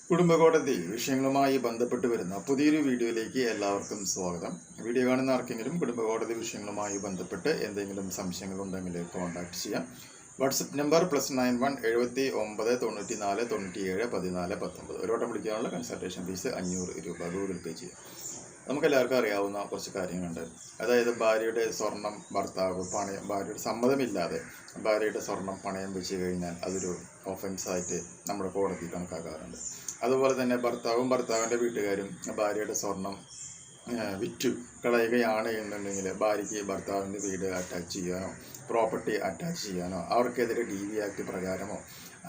കുടുംബകോടതി വിഷയങ്ങളുമായി ബന്ധപ്പെട്ട് വരുന്ന പുതിയൊരു വീഡിയോയിലേക്ക് എല്ലാവർക്കും സ്വാഗതം. വീഡിയോ കാണുന്ന ആർക്കെങ്കിലും കുടുംബകോടതി വിഷയങ്ങളുമായി ബന്ധപ്പെട്ട് എന്തെങ്കിലും സംശയങ്ങളുണ്ടെങ്കിൽ കോൺടാക്ട് ചെയ്യാം. WhatsApp number +91 79 94 97 14 19. ഒരു വട്ടം വിളിക്കാനുള്ള കൺസൾട്ടേഷൻ ഫീസ് 500 രൂപ ഗൂഗിൾ പേ ചെയ്യാം. നമുക്കെല്ലാവർക്കും അറിയാവുന്ന കുറച്ച് കാര്യങ്ങളുണ്ട്. അതായത് ഭാര്യയുടെ സ്വർണം ഭർത്താവ് ഭാര്യയുടെ സമ്മതമില്ലാതെ ഭാര്യയുടെ സ്വർണം പണയം വെച്ച് കഴിഞ്ഞാൽ അതൊരു ഒഫൻസായിട്ട് നമ്മുടെ കോടതി കണക്കാക്കാറുണ്ട്. അതുപോലെ തന്നെ ഭർത്താവിൻ്റെ വീട്ടുകാരും ഭാര്യയുടെ സ്വർണം വിറ്റു കളയുകയാണ് എന്നുണ്ടെങ്കിൽ ഭാര്യയ്ക്ക് ഭർത്താവിൻ്റെ വീട് അറ്റാച്ച് ചെയ്യാനോ പ്രോപ്പർട്ടി അറ്റാച്ച് ചെയ്യാനോ അവർക്കെതിരെ DV ആക്ട് പ്രകാരമോ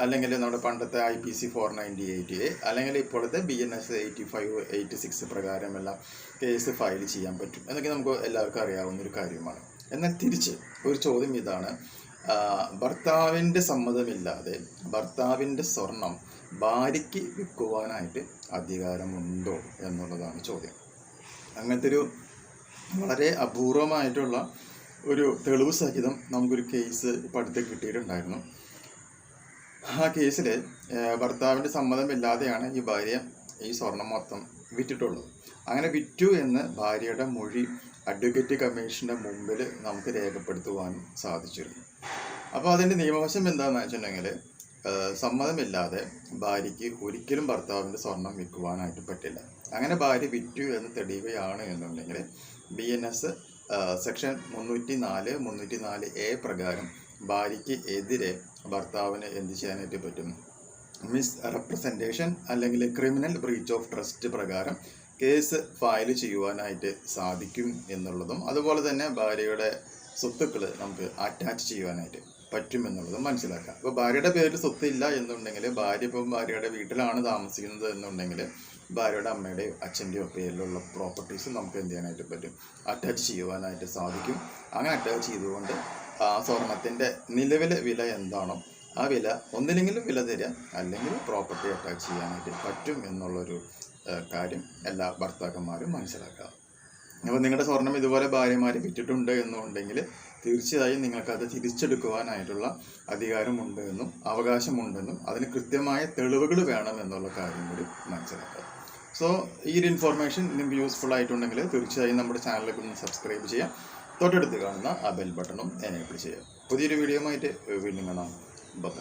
അല്ലെങ്കിൽ നമ്മുടെ പണ്ടത്തെ IPC 498A അല്ലെങ്കിൽ ഇപ്പോഴത്തെ BNS 85, 86 പ്രകാരമെല്ലാം കേസ് ഫയൽ ചെയ്യാൻ പറ്റും എന്നൊക്കെ നമുക്ക് എല്ലാവർക്കും അറിയാവുന്നൊരു കാര്യമാണ്. എന്നാൽ തിരിച്ച് ഒരു ചോദ്യം ഇതാണ്, ഭർത്താവിൻ്റെ സമ്മതമില്ലാതെ ഭർത്താവിൻ്റെ സ്വർണം ഭാര്യയ്ക്ക് വിൽക്കുവാനായിട്ട് അധികാരമുണ്ടോ എന്നുള്ളതാണ് ചോദ്യം. അങ്ങനത്തെ ഒരു വളരെ അപൂർവമായിട്ടുള്ള ഒരു തെളിവ് സഹിതം നമുക്കൊരു കേസ് ഇപ്പോൾ അടുത്ത് കിട്ടിയിട്ടുണ്ടായിരുന്നു. ആ കേസിൽ ഭർത്താവിൻ്റെ സമ്മതമില്ലാതെയാണ് ഈ ഭാര്യ ഈ സ്വർണം മൊത്തം വിറ്റിട്ടുള്ളത്. അങ്ങനെ വിറ്റു എന്ന് ഭാര്യയുടെ മൊഴി അഡ്വക്കേറ്റ് കമ്മീഷൻ്റെ മുമ്പിൽ നമുക്ക് രേഖപ്പെടുത്തുവാനും സാധിച്ചിരുന്നു. അപ്പോൾ അതിൻ്റെ നിയമവശം എന്താണെന്ന് വെച്ചിട്ടുണ്ടെങ്കിൽ സമ്മതമില്ലാതെ ഭാര്യയ്ക്ക് ഒരിക്കലും ഭർത്താവിൻ്റെ സ്വർണം വിൽക്കുവാനായിട്ട് പറ്റില്ല. അങ്ങനെ ഭാര്യ വിറ്റു എന്ന് തെളിയുകയാണ് എന്നുണ്ടെങ്കിൽ BNS സെക്ഷൻ 304, 304A പ്രകാരം ഭാര്യയ്ക്ക് എതിരെ ഭർത്താവിന് എന്ത് ചെയ്യാനായിട്ട് പറ്റും? മിസ്റെപ്രസെൻറ്റേഷൻ അല്ലെങ്കിൽ ക്രിമിനൽ ബ്രീച്ച് ഓഫ് ട്രസ്റ്റ് പ്രകാരം കേസ് ഫയൽ ചെയ്യുവാനായിട്ട് സാധിക്കും എന്നുള്ളതും അതുപോലെ തന്നെ ഭാര്യയുടെ സ്വത്തുക്കൾ നമുക്ക് അറ്റാച്ച് ചെയ്യുവാനായിട്ട് പറ്റുമെന്നുള്ളതും മനസ്സിലാക്കാം. അപ്പോൾ ഭാര്യയുടെ പേരിൽ സ്വത്തില്ല എന്നുണ്ടെങ്കിൽ ഭാര്യയുടെ വീട്ടിലാണ് താമസിക്കുന്നത് എന്നുണ്ടെങ്കിൽ ഭാര്യയുടെ അമ്മയുടെയോ അച്ഛൻ്റെയോ പേരിലുള്ള പ്രോപ്പർട്ടീസ് നമുക്ക് എന്ത് ചെയ്യാനായിട്ട് പറ്റും? അറ്റാച്ച് ചെയ്യുവാനായിട്ട് സാധിക്കും. അങ്ങനെ അറ്റാച്ച് ചെയ്തുകൊണ്ട് ആ സ്വർണത്തിൻ്റെ നിലവിലെ വില എന്താണോ ആ വില ഒന്നില്ലെങ്കിലും വില തരിക, അല്ലെങ്കിൽ പ്രോപ്പർട്ടി അറ്റാച്ച് ചെയ്യാനായിട്ട് പറ്റും എന്നുള്ളൊരു കാര്യം എല്ലാ ഭർത്താക്കന്മാരും മനസ്സിലാക്കുക. അപ്പോൾ നിങ്ങളുടെ സ്വർണം ഇതുപോലെ ഭാര്യമാർ വിറ്റിട്ടുണ്ട് എന്നുണ്ടെങ്കിൽ തീർച്ചയായും നിങ്ങൾക്കത് തിരിച്ചെടുക്കുവാനായിട്ടുള്ള അധികാരമുണ്ട് എന്നും അവകാശമുണ്ടെന്നും അതിന് കൃത്യമായ തെളിവുകൾ വേണം എന്നുള്ള കാര്യം കൂടി മനസ്സിലാക്കുക. സോ ഈ ഒരു ഇൻഫോർമേഷൻ നിങ്ങൾക്ക് യൂസ്ഫുൾ ആയിട്ടുണ്ടെങ്കിൽ തീർച്ചയായും നമ്മുടെ ചാനലിലേക്ക് ഒന്ന് സബ്സ്ക്രൈബ് ചെയ്യാം. തൊട്ടടുത്ത് കാണുന്ന ആ ബെൽ ബട്ടണും എനേബിൾ ചെയ്യാം. പുതിയൊരു വീഡിയോ ആയിട്ട് വീണ്ടും കാണാം. ബൈ.